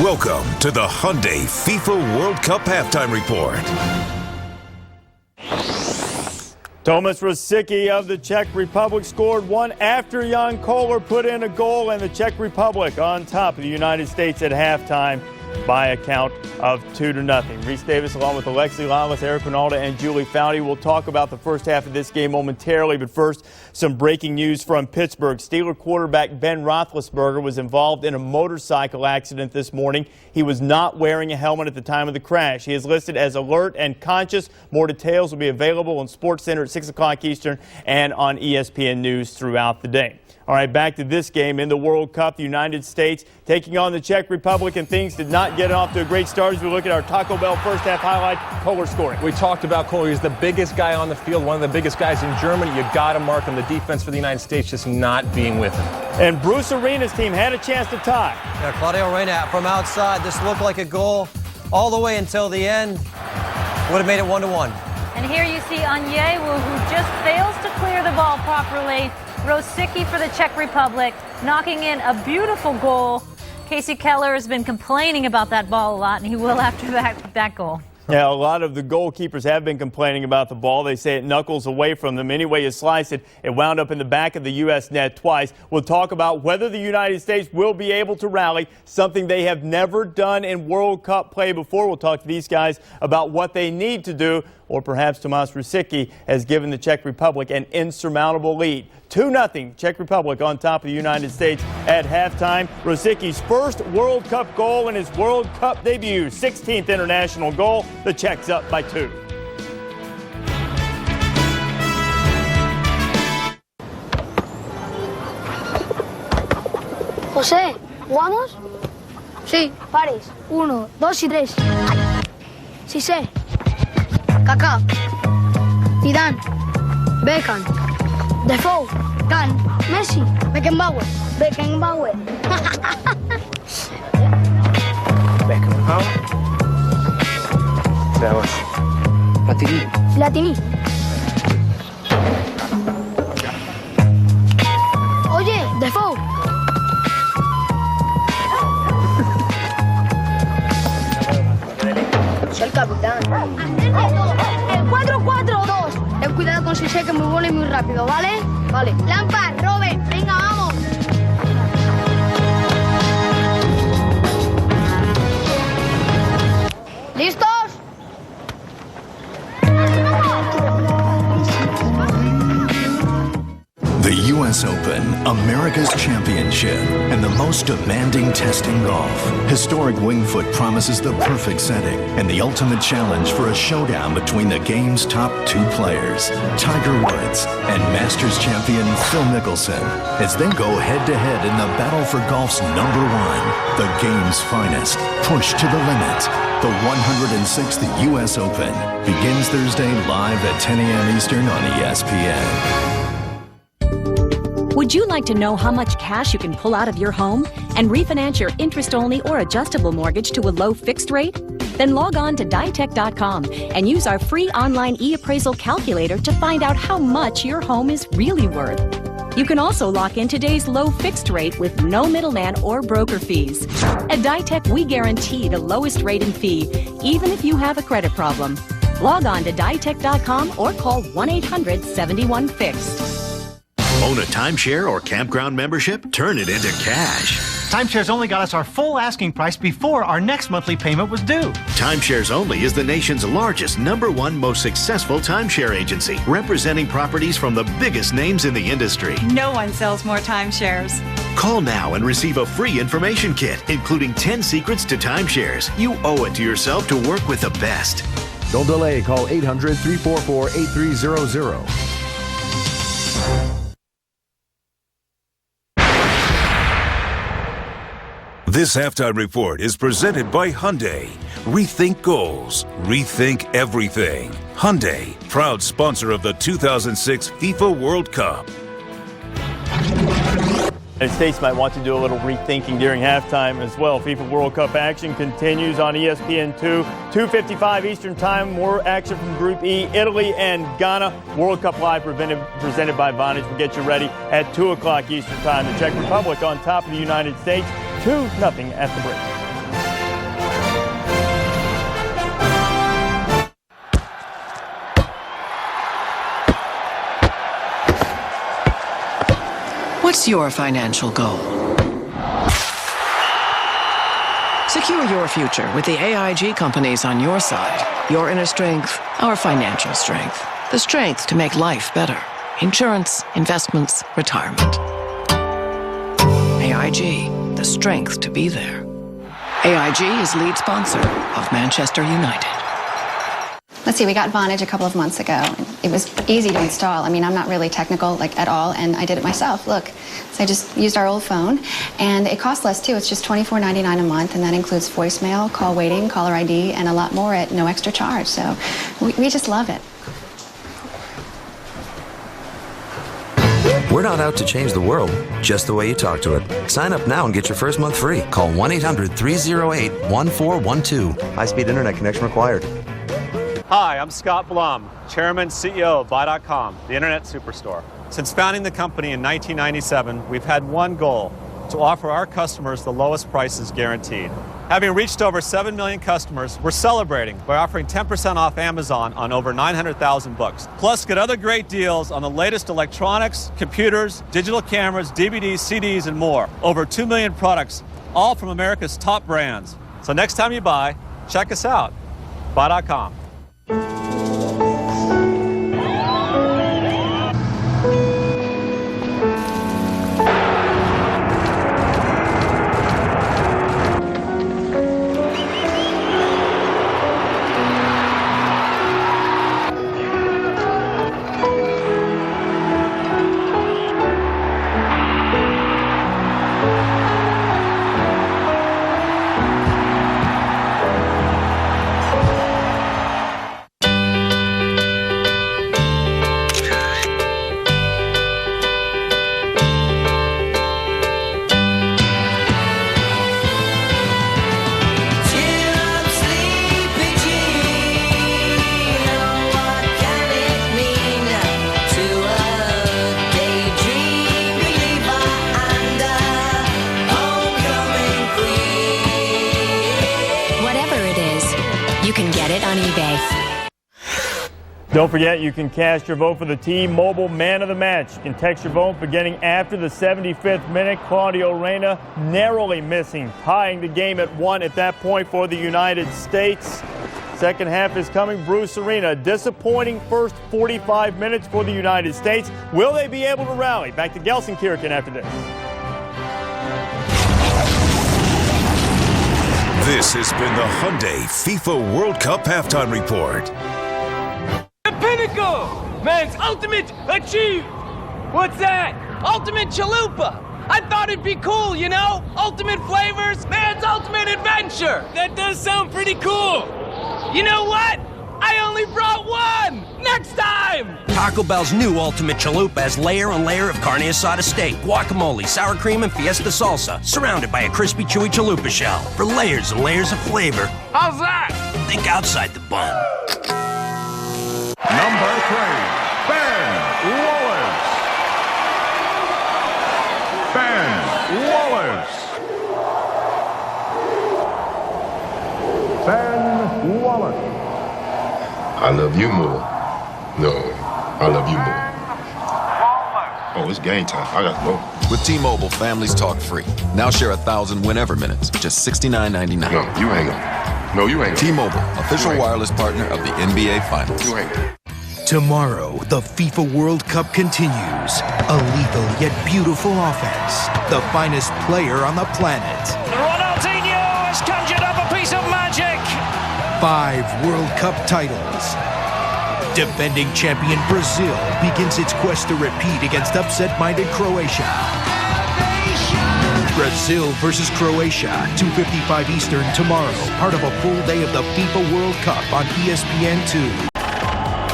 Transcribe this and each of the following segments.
Welcome to the Hyundai FIFA World Cup Halftime Report. Tomáš Rosický of the Czech Republic scored one after Jan Koller put in a goal, and the Czech Republic on top of the United States at halftime by a count of 2-0. Reese Davis along with Alexi Lalas, Eric Rinaldi, and Julie Foudy. We'll talk about the first half of this game momentarily, but first, some breaking news from Pittsburgh. Steeler quarterback Ben Roethlisberger was involved in a motorcycle accident this morning. He was not wearing a helmet at the time of the crash. He is listed as alert and conscious. More details will be available on SportsCenter at 6 o'clock Eastern and on ESPN News throughout the day. All right, back to this game in the World Cup. The United States taking on the Czech Republic, and things did not get off to a great start as we look at our Taco Bell first half highlight. Koller scoring. We talked about Koller. He's the biggest guy on the field, one of the biggest guys in Germany. You got to mark him. The defense for the United States just not being with him. And Bruce Arena's team had a chance to tie. Yeah, Claudio Reyna from outside. This looked like a goal all the way until the end. Would have made it 1-1. And here you see Onyewu, who just fails to clear the ball properly. Rosický for the Czech Republic, knocking in a beautiful goal. Casey Keller has been complaining about that ball a lot, and he will after that goal. Yeah, a lot of the goalkeepers have been complaining about the ball. They say it knuckles away from them. Anyway, you slice it, it wound up in the back of the U.S. net twice. We'll talk about whether the United States will be able to rally, something they have never done in World Cup play before. We'll talk to these guys about what they need to do, or perhaps Tomáš Rosický has given the Czech Republic an insurmountable lead. 2-0 Czech Republic on top of the United States at halftime. Rosicky's first World Cup goal in his World Cup debut, 16th international goal. The Czechs up by 2. José, ¿jugamos? Sí. Pares. 1, 2 y 3. Sí sé. Kaká. Zidane. Beckham. Defoe. Can. Messi. Beckenbauer. Beckenbauer. Beckenbauer. Veamos. Platini. Platini. Oye, Defoe. Soy el capitán. El 4-4-2. Ten cuidado con Cissé, que es muy bueno y muy rápido, ¿vale? Vale. Lampard, Robert, venga, vamos. ¿Listos? The U.S. Open, America's championship, and the most demanding test in golf. Historic Wingfoot promises the perfect setting and the ultimate challenge for a showdown between the game's top 2 players, Tiger Woods and Masters champion Phil Mickelson, as they go head-to-head in the battle for golf's #1, the game's finest, pushed to the limit. The 106th U.S. Open begins Thursday live at 10 a.m. Eastern on ESPN. Would you like to know how much cash you can pull out of your home and refinance your interest-only or adjustable mortgage to a low fixed rate? Then log on to ditech.com and use our free online e-appraisal calculator to find out how much your home is really worth. You can also lock in today's low fixed rate with no middleman or broker fees. At Ditech, we guarantee the lowest rate and fee, even if you have a credit problem. Log on to ditech.com or call 1-800-71-FIXED. Own a timeshare or campground membership? Turn it into cash. Timeshares Only got us our full asking price before our next monthly payment was due. Timeshares Only is the nation's largest, #1 most successful timeshare agency, representing properties from the biggest names in the industry. No one sells more timeshares. Call now and receive a free information kit, including 10 secrets to timeshares. You owe it to yourself to work with the best. Don't delay. Call 800-344-8300. This halftime report is presented by Hyundai. Rethink goals. Rethink everything. Hyundai, proud sponsor of the 2006 FIFA World Cup. The States might want to do a little rethinking during halftime as well. FIFA World Cup action continues on ESPN2. 2:55 Eastern Time. More action from Group E. Italy and Ghana. World Cup Live presented by Vonage. We'll get you ready at 2 o'clock Eastern Time. The Czech Republic on top of the United States. 2-0 at the break. What's your financial goal? Secure your future with the AIG companies on your side. Your inner strength, our financial strength. The strength to make life better. Insurance, investments, retirement. AIG, the strength to be there. AIG is lead sponsor of Manchester United. Let's see, we got Vonage a couple of months ago. It was easy to install. I mean, I'm not really technical, like, at all, and I did it myself. Look, so I just used our old phone, and it costs less, too. It's just $24.99 a month, and that includes voicemail, call waiting, caller ID, and a lot more at no extra charge. So we just love it. We're not out to change the world, just the way you talk to it. Sign up now and get your first month free. Call 1-800-308-1412. High-speed internet connection required. Hi, I'm Scott Blum, Chairman, CEO of Buy.com, the Internet Superstore. Since founding the company in 1997, we've had one goal, to offer our customers the lowest prices guaranteed. Having reached over 7 million customers, we're celebrating by offering 10% off Amazon on over 900,000 books. Plus, get other great deals on the latest electronics, computers, digital cameras, DVDs, CDs, and more. Over 2 million products, all from America's top brands. So next time you buy, check us out. Buy.com. Don't forget, you can cast your vote for the T-Mobile Man of the Match. You can text your vote beginning after the 75th minute. Claudio Reyna narrowly missing, tying the game at 1 at that point for the United States. Second half is coming. Bruce Arena, disappointing first 45 minutes for the United States. Will they be able to rally? Back to Gelsenkirchen after this. This has been the Hyundai FIFA World Cup Halftime Report. Pinnacle! Man's ultimate achieve! What's that? Ultimate chalupa! I thought it'd be cool, you know? Ultimate flavors, man's ultimate adventure! That does sound pretty cool! You know what? I only brought one! Next time! Taco Bell's new Ultimate Chalupa has layer on layer of carne asada steak, guacamole, sour cream, and fiesta salsa, surrounded by a crispy, chewy chalupa shell for layers and layers of flavor. How's that? Think outside the bun. Number 3, Ben Wallace. Ben Wallace. Ben Wallace. I love you more. No, I love you more. Oh, it's game time. I got to go. With T-Mobile, families talk free. Now share 1,000 whenever minutes, just $69.99. No, you hang on. No, you ain't. T-Mobile, official wireless partner of the NBA Finals. You ain't. Tomorrow, the FIFA World Cup continues. A lethal yet beautiful offense. The finest player on the planet. Ronaldinho has conjured up a piece of magic. 5 World Cup titles. Defending champion Brazil begins its quest to repeat against upset-minded Croatia. Brazil versus Croatia, 2:55 Eastern tomorrow. Part of a full day of the FIFA World Cup on ESPN2.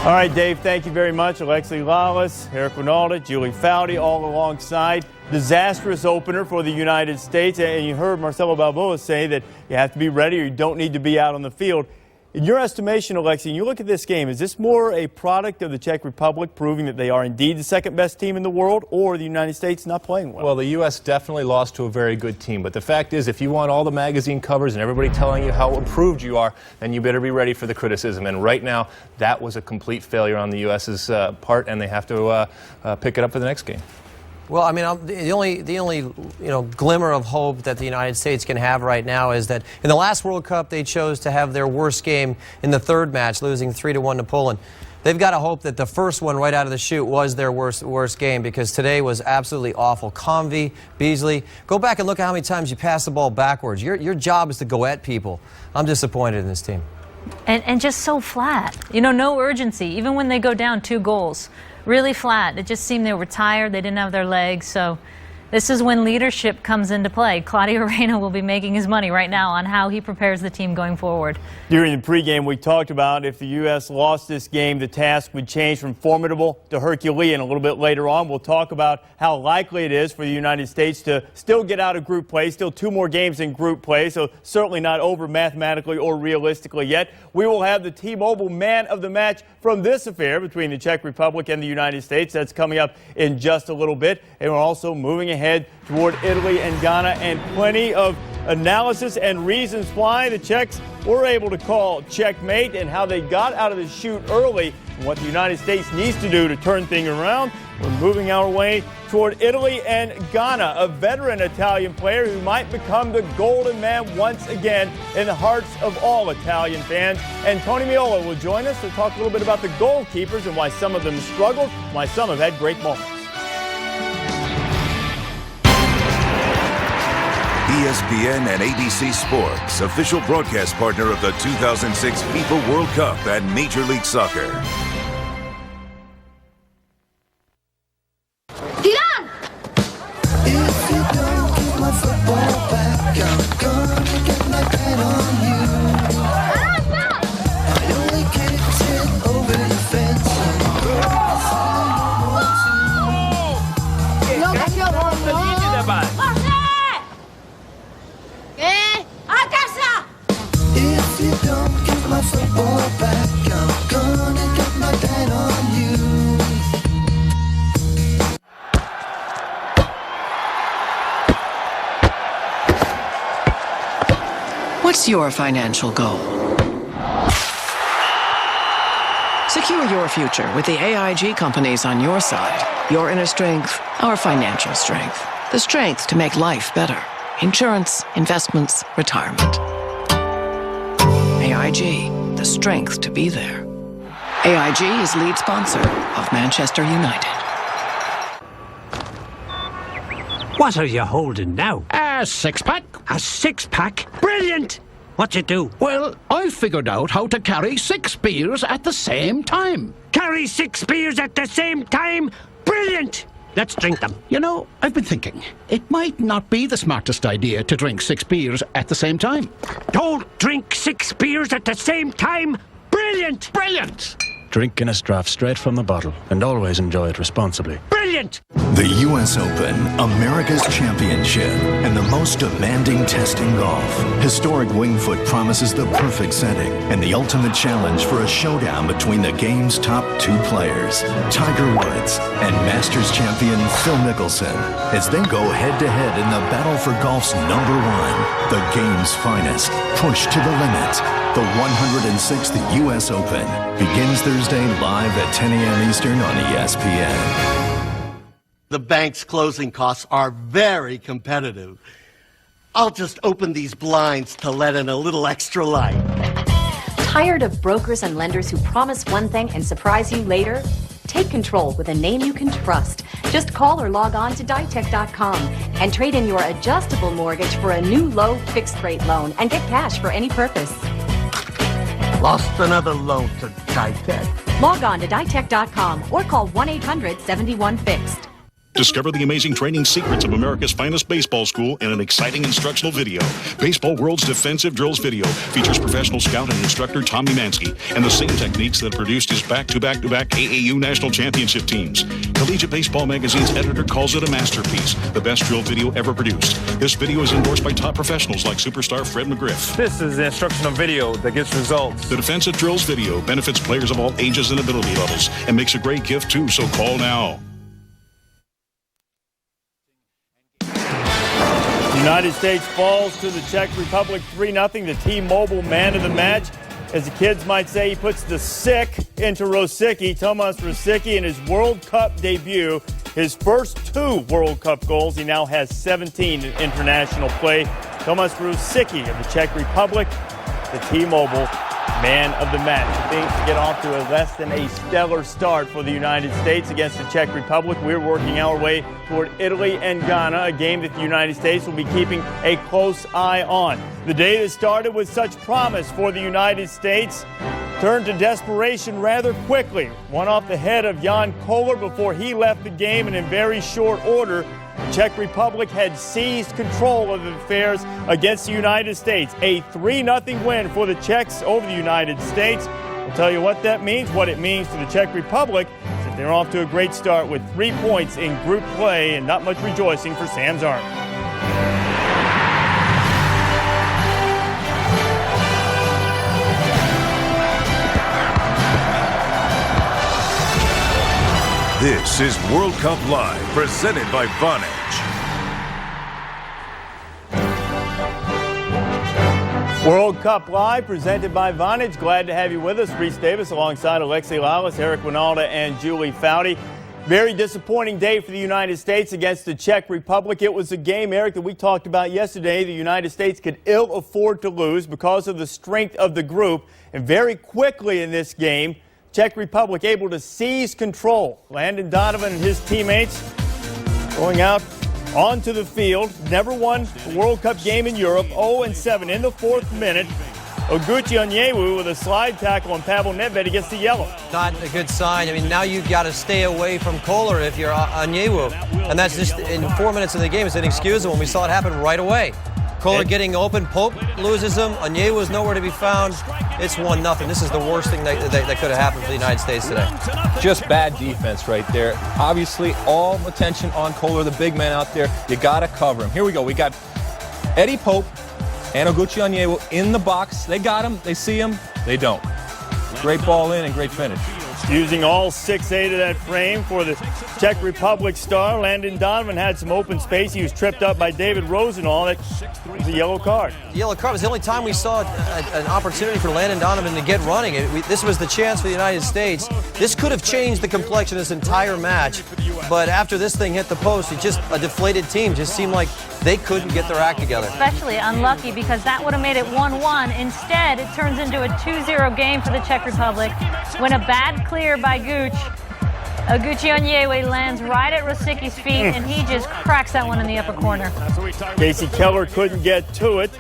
All right, Dave, thank you very much. Alexi Lalas, Eric Ronaldo, Julie Foudy, all alongside. Disastrous opener for the United States. And you heard Marcelo Balboa say that you have to be ready or you don't need to be out on the field. In your estimation, Alexi, you look at this game, is this more a product of the Czech Republic proving that they are indeed the second best team in the world, or the United States not playing well? Well, the U.S. definitely lost to a very good team. But the fact is, if you want all the magazine covers and everybody telling you how improved you are, then you better be ready for the criticism. And right now, that was a complete failure on the U.S.'s part, and they have to pick it up for the next game. Well, I mean, the only glimmer of hope that the United States can have right now is that in the last World Cup they chose to have their worst game in the third match, losing 3-1 to Poland. They've got to hope that the first one right out of the chute was their worst game, because today was absolutely awful. Convey, Beasley, go back and look at how many times you pass the ball backwards. Your job is to go at people. I'm disappointed in this team. And just so flat. No urgency, even when they go down 2 goals. Really flat. It just seemed they were tired. They didn't have their legs. So this is when leadership comes into play. Claudio Reyna will be making his money right now on how he prepares the team going forward. During the pregame, we talked about if the U.S. lost this game, the task would change from formidable to Herculean. A little bit later on, we'll talk about how likely it is for the United States to still get out of group play. Still 2 more games in group play, so certainly not over mathematically or realistically yet. We will have the T-Mobile man of the match from this affair between the Czech Republic and the United States. That's coming up in just a little bit. And we're also moving ahead toward Italy and Ghana, and plenty of analysis and reasons why the Czechs were able to call checkmate and how they got out of the chute early and what the United States needs to do to turn things around. We're moving our way toward Italy and Ghana, a veteran Italian player who might become the golden man once again in the hearts of all Italian fans. And Tony Meola will join us to talk a little bit about the goalkeepers and why some of them struggled, why some have had great moments. ESPN and ABC Sports, official broadcast partner of the 2006 FIFA World Cup and Major League Soccer. ¡Tirar! If you don't give my football back, I'm gonna get my bet on you. I only kicked it over the fence and no, ¿Qué? ¡A casa! If you don't give my football back, I'm gonna get my bet on you. What's your financial goal? Secure your future with the AIG companies on your side. Your inner strength, our financial strength. The strength to make life better. Insurance, investments, retirement. AIG, the strength to be there. AIG is lead sponsor of Manchester United. What are you holding now? A 6-pack. A 6-pack? Brilliant! What'd you do? Well, I figured out how to carry 6 beers at the same time. Carry 6 beers at the same time? Brilliant! Let's drink them. You know, I've been thinking, it might not be the smartest idea to drink 6 beers at the same time. Don't drink 6 beers at the same time! Brilliant! Brilliant! Drink Guinness draft straight from the bottle and always enjoy it responsibly. Brilliant! The U.S. Open, America's championship, and the most demanding test in golf. Historic Winged Foot promises the perfect setting and the ultimate challenge for a showdown between the game's top 2 players, Tiger Woods and Masters champion Phil Mickelson, as they go head-to-head in the battle for golf's #1, the game's finest, pushed to the limit. The 106th U.S. Open begins Thursday live at 10 a.m. Eastern on ESPN. The bank's closing costs are very competitive. I'll just open these blinds to let in a little extra light. Tired of brokers and lenders who promise one thing and surprise you later? Take control with a name you can trust. Just call or log on to ditech.com and trade in your adjustable mortgage for a new low fixed rate loan and get cash for any purpose. Lost another loan to Ditech. Log on to ditech.com or call 1-800-71-FIXED. Discover the amazing training secrets of America's finest baseball school in an exciting instructional video. Baseball World's Defensive Drills video features professional scout and instructor Tommy Mansky and the same techniques that produced his back-to-back-to-back AAU national championship teams. Collegiate Baseball Magazine's editor calls it a masterpiece, the best drill video ever produced. This video is endorsed by top professionals like superstar Fred McGriff. This is the instructional video that gets results. The Defensive Drills video benefits players of all ages and ability levels and makes a great gift too, so call now. The United States falls to the Czech Republic 3-0. The T-Mobile man of the match. As the kids might say, he puts the sick into Rosicky. Tomas Rosicky in his World Cup debut his first 2 World Cup goals. He now has 17 in international play. Tomáš Rosický of the Czech Republic, the T-Mobile man of the match. Things get off to a less than a stellar start for the United States against the Czech Republic. We're working our way toward Italy and Ghana, a game that the United States will be keeping a close eye on. The day that started with such promise for the United States turned to desperation rather quickly. One off the head of Jan Koller before he left the game, and in very short order, the Czech Republic had seized control of the affairs against the United States. A 3-0 win for the Czechs over the United States. We'll tell you what that means, what it means to the Czech Republic, since they're off to a great start with 3 points in group play and not much rejoicing for Sam's Army. This is World Cup Live, presented by Vonage. World Cup Live, presented by Vonage. Glad to have you with us. Reese Davis alongside Alexi Lalas, Eric Winalda, and Julie Foudy. Very disappointing day for the United States against the Czech Republic. It was a game, Eric, that we talked about yesterday. The United States could ill afford to lose because of the strength of the group. And very quickly in this game, Czech Republic able to seize control. Landon Donovan and his teammates going out onto the field. Never won a World Cup game in Europe. 0-7 in the 4th minute. Oguchi Onyewu with a slide tackle on Pavel Nedved. He gets the yellow. Not a good sign. I mean, now you've got to stay away from Koller if you're Onyewu. And that's just in 4 minutes of the game. It's inexcusable. And we saw it happen right away. Koller getting open. Pope loses him. Onyewu is nowhere to be found. It's 1-0. This is the worst thing that could have happened for the United States today. Just bad defense right there. Obviously, all attention on Koller, the big man out there. You got to cover him. Here we go. We got Eddie Pope and Oguchi Onyewu in the box. They got him. They see him. They don't. Great ball in and great finish. Using all 6'8" of that frame for the Czech Republic star. Landon Donovan had some open space. He was tripped up by David Rosenthal. That was a yellow card. The yellow card was the only time we saw an opportunity for Landon Donovan to get running. This was the chance for the United States. This could have changed the complexion of this entire match. But after this thing hit the post, it just a deflated team. Just seemed like they couldn't get their act together. Especially unlucky because that would have made it 1-1. Instead, it turns into a 2-0 game for the Czech Republic when a bad clear by Gooch. Oguchi Onyewu lands right at Rosicky's feet, and he just cracks that one in the upper corner. Casey Keller couldn't get to it.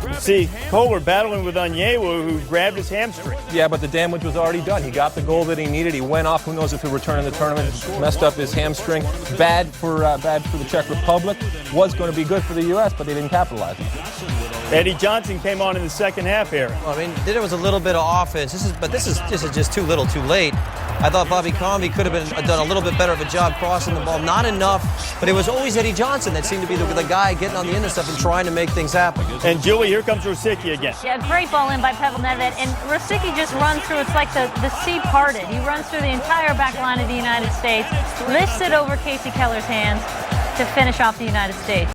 You see Koller battling with Onyewu, who grabbed his hamstring. Yeah, but the damage was already done. He got the goal that he needed. He went off. Who knows if he'll return in the tournament. Messed up his hamstring. Bad for the Czech Republic. Was going to be good for the U.S., but they didn't capitalize on it. Eddie Johnson came on in the second half here. Well, I mean, there was a little bit of offense. This is just too little, too late. I thought Bobby Comby could have done a little bit better of a job crossing the ball. Not enough, but it was always Eddie Johnson that seemed to be the guy getting on the end of stuff and trying to make things happen. And Julie, here comes Rosicky again. Yeah, great ball in by Pavel Nedved, and Rosicky just runs through. It's like the sea parted. He runs through the entire back line of the United States, lifts it over Casey Keller's hands to finish off the United States.